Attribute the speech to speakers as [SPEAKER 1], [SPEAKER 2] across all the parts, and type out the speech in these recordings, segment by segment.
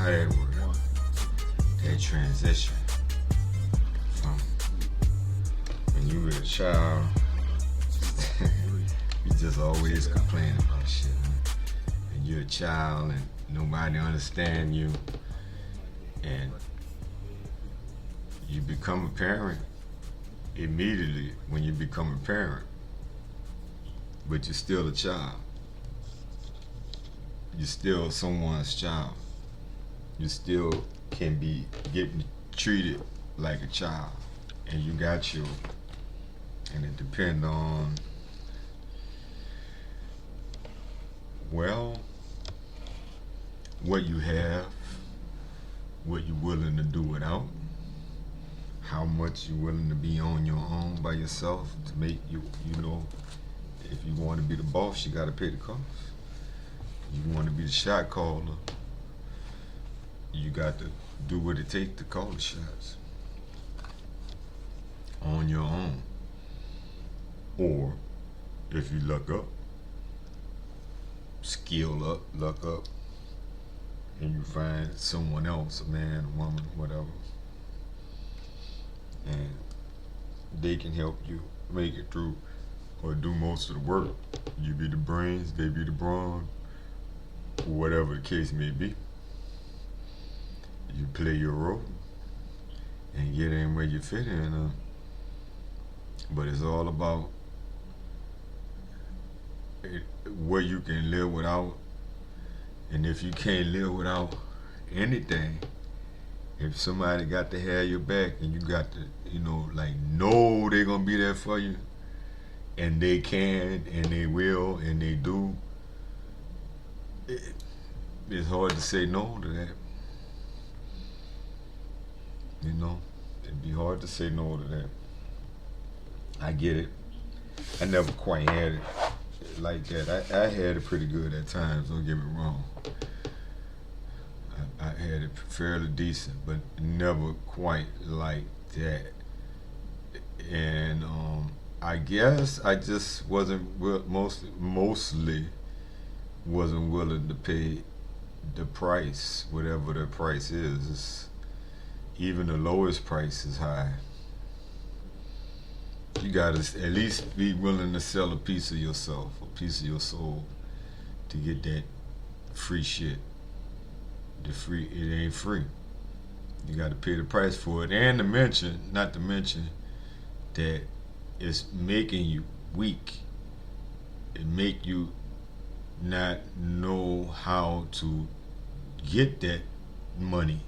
[SPEAKER 1] how that work, that transition from when you were a child, you just always complaining about shit, huh? And you're a child and nobody understand you, and you become a parent immediately when you become a parent, but you're still a child. You're still someone's child. You still can be getting treated like a child, and you got you, and it depends on, well, what you have, what you're willing to do without, how much you're willing to be on your own by yourself to make you, if you want to be the boss, you got to pay the cost. You want to be the shot caller, you got to do what it takes to call the shots on your own. Or if you luck up, skill up, luck up, and you find someone else, a man, a woman, whatever, and they can help you make it through or do most of the work. You be the brains, they be the brawn, whatever the case may be. You play your role and get in where you fit in. But it's all about what you can live without. And if you can't live without anything, if somebody got to have your back and you got to, know they're going to be there for you, and they can, and they will, and they do, it's hard to say no to that. It'd be hard to say no to that. I get it. I never quite had it like that. I had it pretty good at times, don't get me wrong. I had it fairly decent, but never quite like that. And I guess I just mostly wasn't willing to pay the price, whatever the price is. Even the lowest price is high. You gotta at least be willing to sell a piece of yourself, a piece of your soul, to get that free shit. It ain't free. You gotta pay the price for it. And not to mention that it's making you weak. It make you not know how to get that money,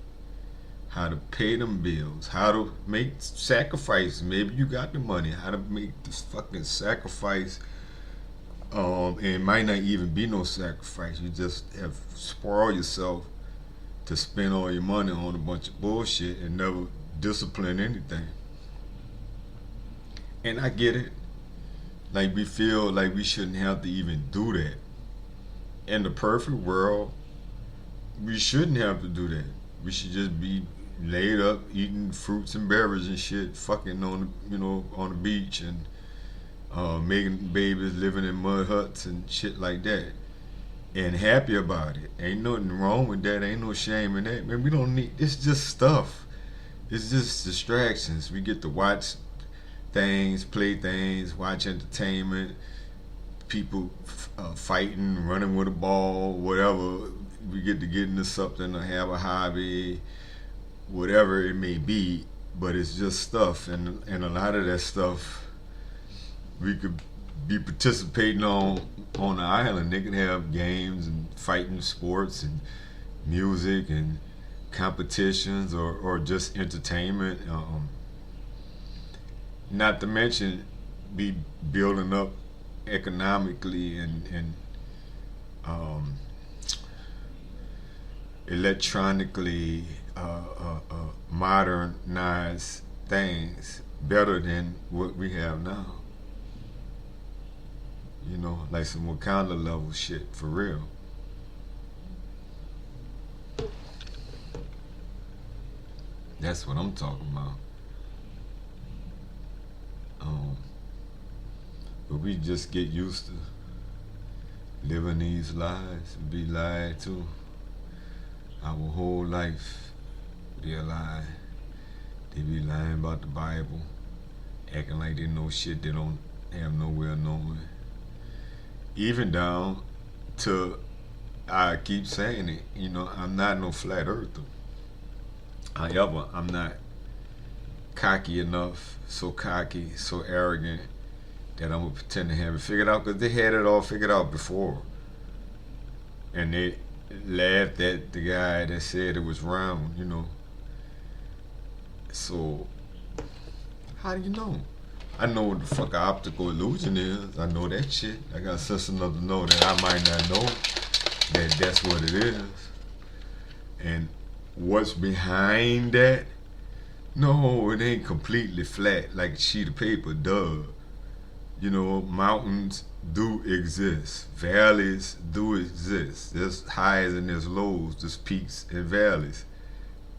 [SPEAKER 1] how to pay them bills, how to make sacrifices. Maybe you got the money, how to make this fucking sacrifice. And it might not even be no sacrifice. You just have spoiled yourself to spend all your money on a bunch of bullshit and never discipline anything. And I get it. Like, we feel like we shouldn't have to even do that. In the perfect world, we shouldn't have to do that. We should just be laid up eating fruits and berries and shit, fucking on the beach, and making babies, living in mud huts and shit like that, and happy about it. Ain't nothing wrong with that. Ain't no shame in that. Man, we don't need. It's just stuff. It's just distractions. We get to watch things, play things, watch entertainment, people fighting, running with a ball, whatever. We get to get into something or have a hobby, whatever it may be, but it's just stuff, and a lot of that stuff we could be participating on the island. They can have games and fighting sports and music and competitions or just entertainment. Not to mention be building up economically and electronically modernized things better than what we have now. Like some Wakanda level shit, for real. That's what I'm talking about. But we just get used to living these lives and be lied to. Our whole life be a lie. They be lying about the Bible, acting like they know shit they don't have nowhere of knowing. Even down to, I keep saying it, I'm not no flat earther. However, I'm not cocky enough, so cocky, so arrogant that I'm gonna pretend to have it figured out because they had it all figured out before. And they laughed at the guy that said it was round. So, how do you know? I know what the fuck an optical illusion is. I know that shit. I got sense enough to know that I might not know that that's what it is. And what's behind that? No, it ain't completely flat like a sheet of paper, duh. Mountains do exist. Valleys do exist. There's highs and there's lows. There's peaks and valleys.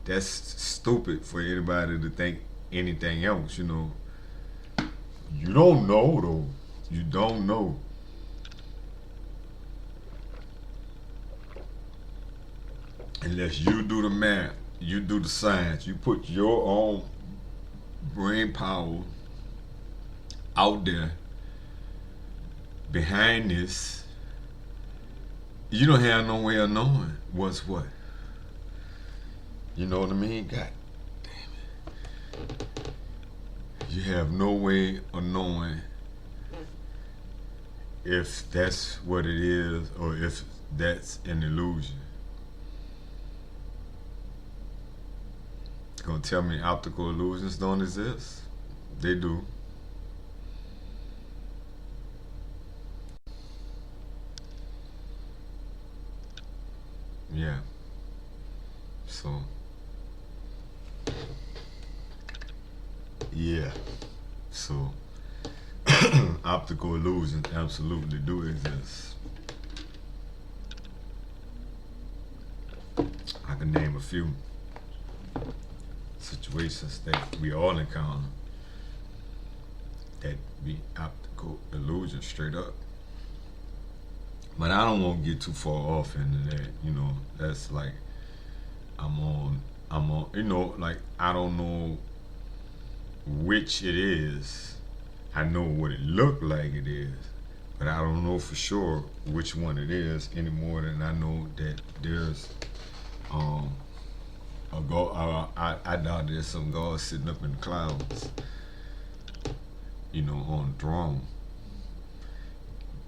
[SPEAKER 1] That's stupid for anybody to think anything else. You don't know, though. You don't know. Unless you do the math, you do the science, you put your own brain power out there behind this, you don't have no way of knowing what's what. You know what I mean? God damn it. You have no way of knowing if that's what it is or if that's an illusion. Gonna tell me optical illusions don't exist? They do. Yeah. So, yeah. So, optical illusions absolutely do exist. I can name a few situations that we all encounter that be optical illusion straight up. But I don't want to get too far off into that. That's like I'm on, like I don't know which it is. I know what it looked like it is, but I don't know for sure which one it is any more than I know that there's a God. I doubt there's some God sitting up in the clouds, on the throne.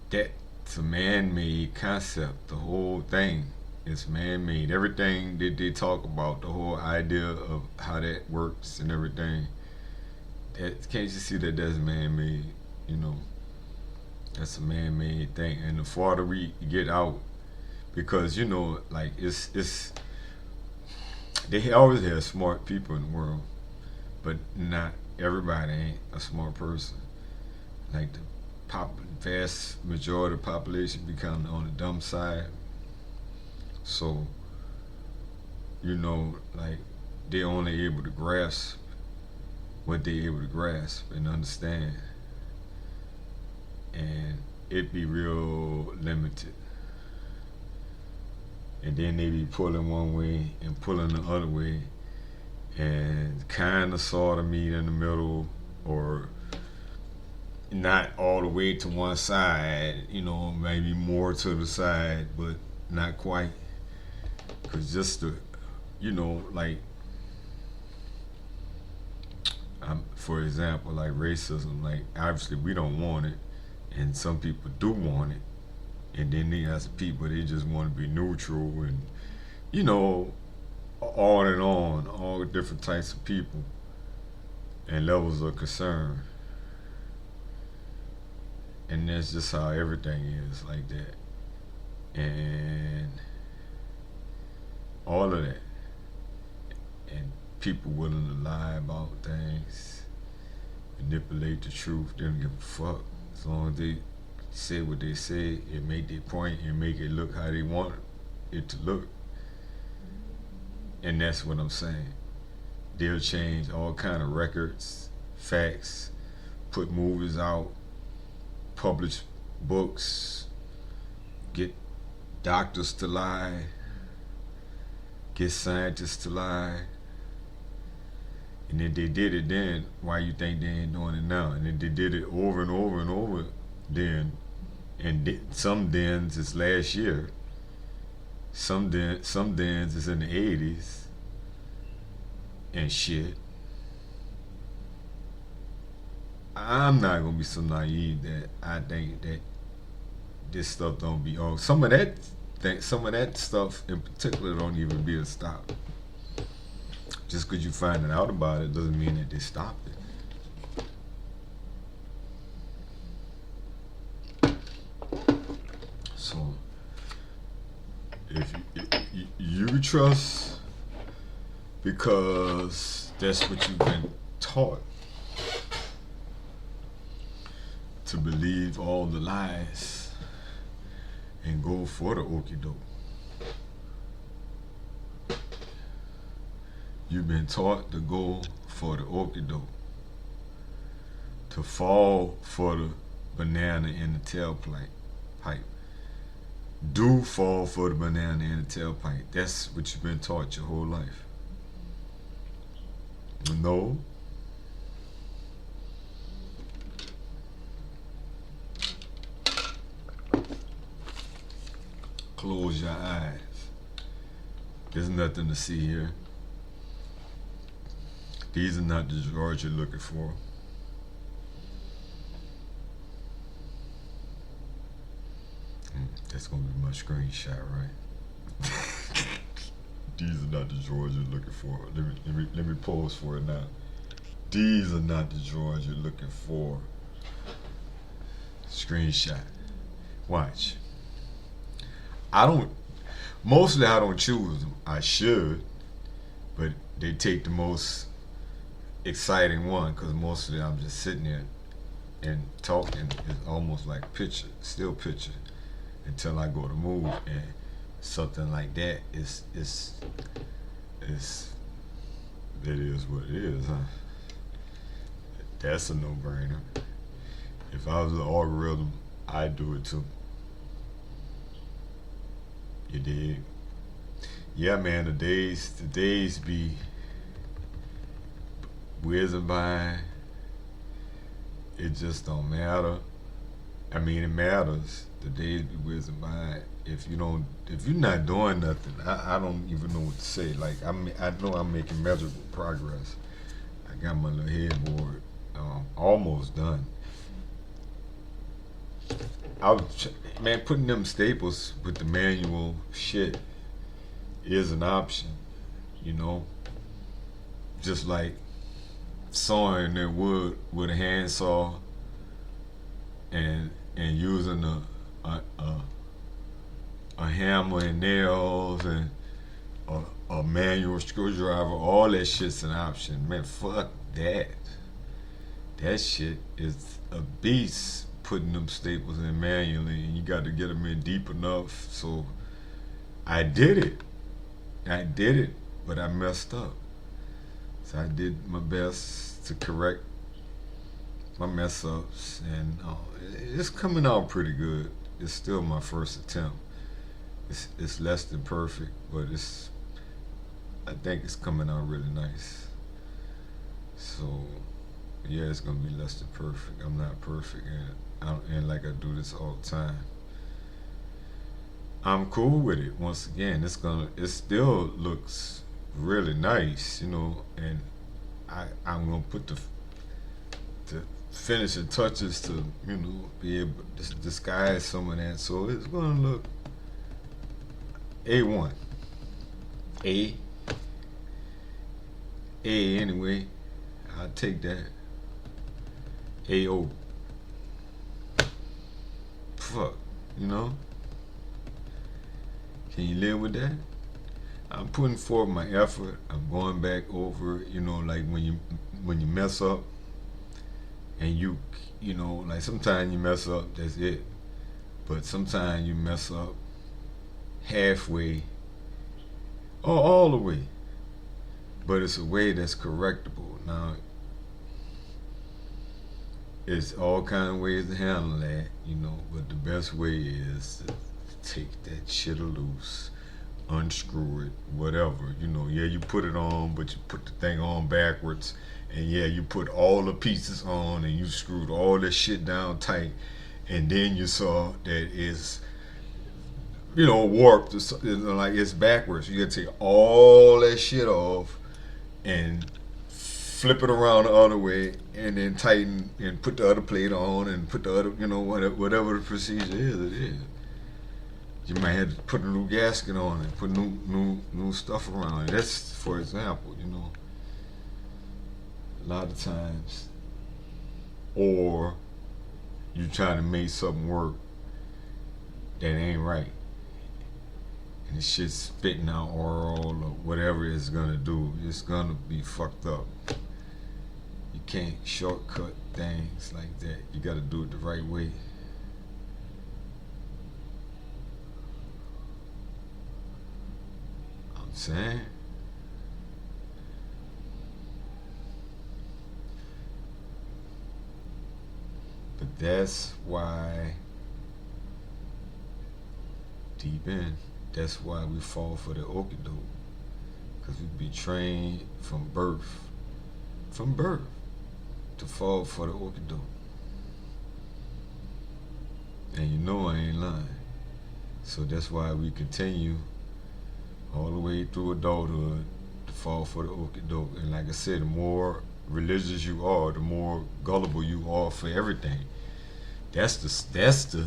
[SPEAKER 1] That's a man-made concept. The whole thing is man-made. Everything that they talk about, the whole idea of how that works and everything, can't you see that that's man-made? That's a man-made thing. And the farther we get out, because like it's they always have smart people in the world, but not everybody ain't a smart person. Like the vast majority of the population become on the dumb side. So, like they're only able to grasp what they're able to grasp and understand. And it be real limited. And then they be pulling one way and pulling the other way and kind of sort of meet in the middle or not all the way to one side, maybe more to the side, but not quite. Because just the, like, for example, like racism, like obviously we don't want it, and some people do want it, and then there's people they just want to be neutral, and on and on, all different types of people and levels of concern, and that's just how everything is like that, and all of that, and people willing to lie about things, manipulate the truth. They don't give a fuck as long as they say what they say and make their point and make it look how they want it to look. And that's what I'm saying. They'll change all kind of records, facts, put movies out, publish books, get doctors to lie, get scientists to lie. And if they did it then, why you think they ain't doing it now? And if they did it over and over and over, then, and some dens is last year, some dens is in the 80s and shit. I'm not gonna be so naive that I think that this stuff don't be on. Some of that stuff in particular don't even be a stop. Just because you finding out about it doesn't mean that they stopped it. So if you trust because that's what you've been taught, to believe all the lies and go for the okie doke. You've been taught to go for the okie doke, to fall for the banana in the tailpipe. Do fall for the banana in the tailpipe. That's what you've been taught your whole life. No. Close your eyes. There's nothing to see here. These are not the drawers you're looking for. That's gonna be my screenshot, right? These are not the drawers you're looking for. Let me pause for it now. These are not the drawers you're looking for. Screenshot. Watch. Mostly I don't choose them. I should, but they take the most exciting one because mostly I'm just sitting there and talking. It's almost like still picture, until I go to move, and something like that is it is what it is, huh? That's a no-brainer. If I was an algorithm, I'd do it too. You dig? Yeah, man, the days be whizzing by. It just don't matter. I mean, it matters. The days be whizzing by. If you're not doing nothing, I don't even know what to say. Like, I know I'm making measurable progress. I got my little headboard almost done. Man, putting them staples with the manual shit is an option, Just like sawing that wood with a handsaw and using a hammer and nails and a manual screwdriver, all that shit's an option. Man, fuck that. That shit is a beast. Putting them staples in manually, and you got to get them in deep enough. So I did it, but I messed up. So I did my best to correct my mess ups, and it's coming out pretty good. It's still my first attempt. It's less than perfect, but I think it's coming out really nice. So yeah, it's gonna be less than perfect. I'm not perfect, and like I do this all the time. I'm cool with it. Once again, it still looks really nice, and I'm gonna put the finishing touches to be able to disguise some of that, so it's gonna look A1. A anyway. I'll take that. AO. Fuck, Can you live with that? I'm putting forth my effort. I'm going back over, like when you mess up, and like sometimes you mess up, that's it. But sometimes you mess up halfway or all the way. But it's a way that's correctable. Now, it's all kind of ways to handle that, but the best way is to take that shit loose. unscrew it, whatever. Yeah, you put it on, but you put the thing on backwards. And yeah, you put all the pieces on and you screwed all this shit down tight. And then you saw that it's, warped. Like it's backwards. You gotta take all that shit off and flip it around the other way and then tighten and put the other plate on and put the other, whatever the procedure is, it is. You might have to put a new gasket on it, put new stuff around it. That's for example, a lot of times. Or you try to make something work that ain't right. And the shit's spitting out oil or whatever it's gonna do. It's gonna be fucked up. You can't shortcut things like that. You gotta do it the right way. I'm saying. But that's why, deep in, that's why we fall for the okie doke. Because we be trained from birth, to fall for the okie doke. And you know I ain't lying. So that's why we continue all the way through adulthood to fall for the okie doke. And like I said, the more religious you are, the more gullible you are for everything. That's the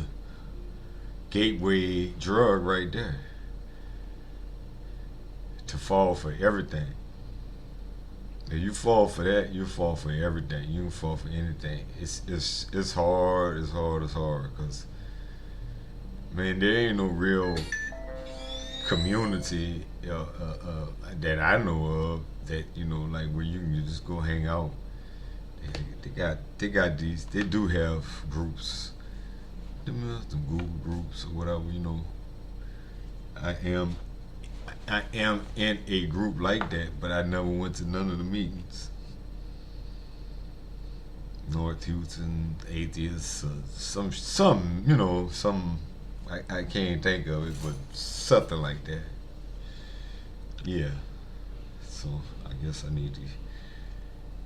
[SPEAKER 1] gateway drug right there. To fall for everything. If you fall for that, you fall for everything. You can fall for anything. It's hard. It's hard. Cause man, there ain't no real community that I know of that like where you can just go hang out. They got these. They do have groups, them Google groups or whatever. I am I am in a group like that, but I never went to none of the meetings. North Houston atheists, some I can't think of it, but something like that. Yeah. So I guess I need to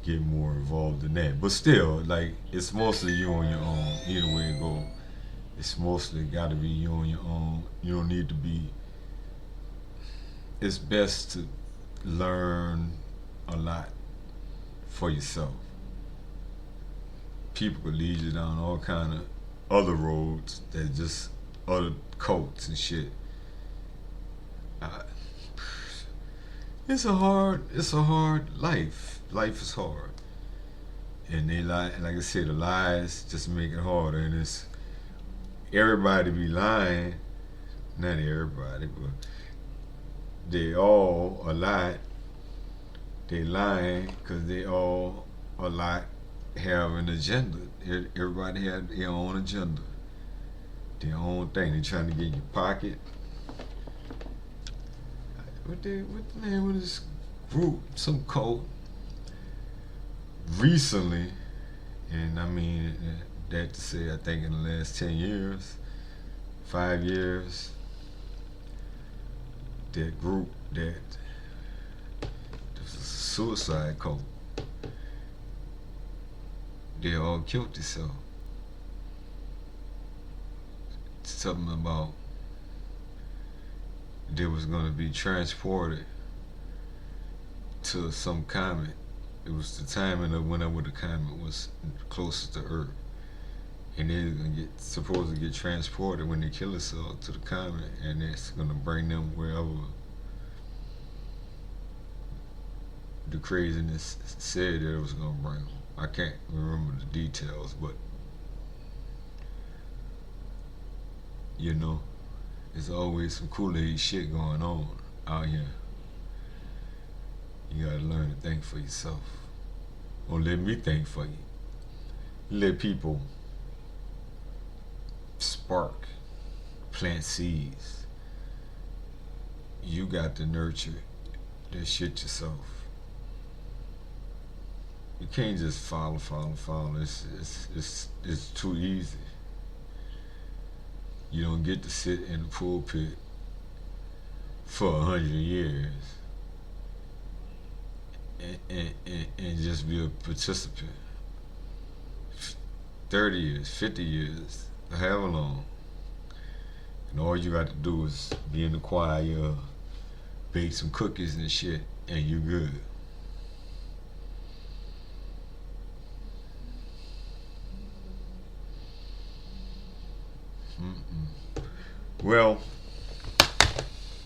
[SPEAKER 1] get more involved in that. But still, like it's mostly you on your own. Either way it go, it's mostly got to be you on your own. You don't need to be. It's best to learn a lot for yourself. People could lead you down all kind of other roads that just other cults and shit. Uh, it's a hard life. Life is hard, and they lie. Like I said, the lies just make it harder. And it's everybody be lying. Not everybody, but they all a lot. They lying because they all a lot have an agenda. Everybody have their own agenda, their own thing. They trying to get your pocket. What the name of this group? Some cult recently, and I mean that to say I think in the last 10 years, 5 years, that group that was a suicide cult. They all killed themselves. Something about they was gonna be transported to some comet. It was the timing of whenever the comet was closest to Earth, and they're gonna supposed to get transported when they kill themselves to the comet, and it's gonna bring them wherever the craziness said that it was gonna bring them. I can't remember the details, but there's always some Kool-Aid shit going on out here. You gotta learn to think for yourself. Don't let me think for you. Let people spark, plant seeds. You got to nurture that shit yourself. You can't just follow. It's too easy. You don't get to sit in the pulpit for 100 years and just be a participant. 30 years, 50 years, however long. And all you got to do is be in the choir, bake some cookies and shit, and you good. Mm-mm. Well,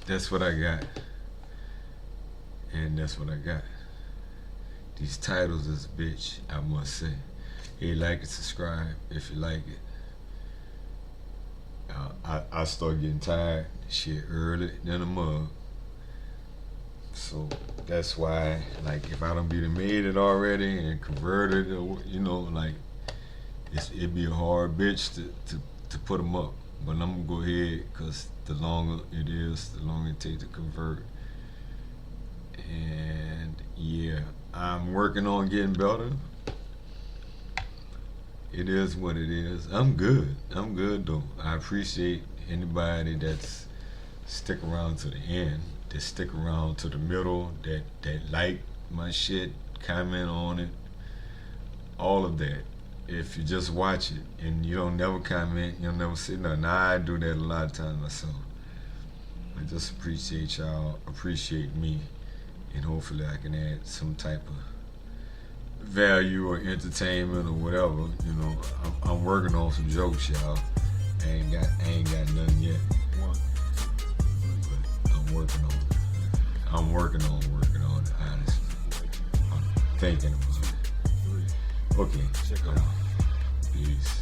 [SPEAKER 1] that's what I got. And that's what I got. These titles is a bitch, I must say. Hey, like and subscribe if you like it. I start getting tired shit early than a mug. So that's why, like, if I don't be made it already and converted, or like, it'd be a hard bitch to put them up. But I'm gonna go ahead because the longer it is, the longer it takes to convert. And yeah, I'm working on getting better. It is what it is. I'm good. I'm good though. I appreciate anybody that's stick around to the end, that stick around to the middle, that like my shit, comment on it, all of that. If you just watch it and you don't never comment, you'll never say nothing. I do that a lot of times myself. I just appreciate y'all, appreciate me, and hopefully I can add some type of value or entertainment or whatever. I'm working on some jokes, y'all. I ain't got nothing yet. But I'm working on it. I'm working on it, honestly. I'm thinking about it. Okay. Peace.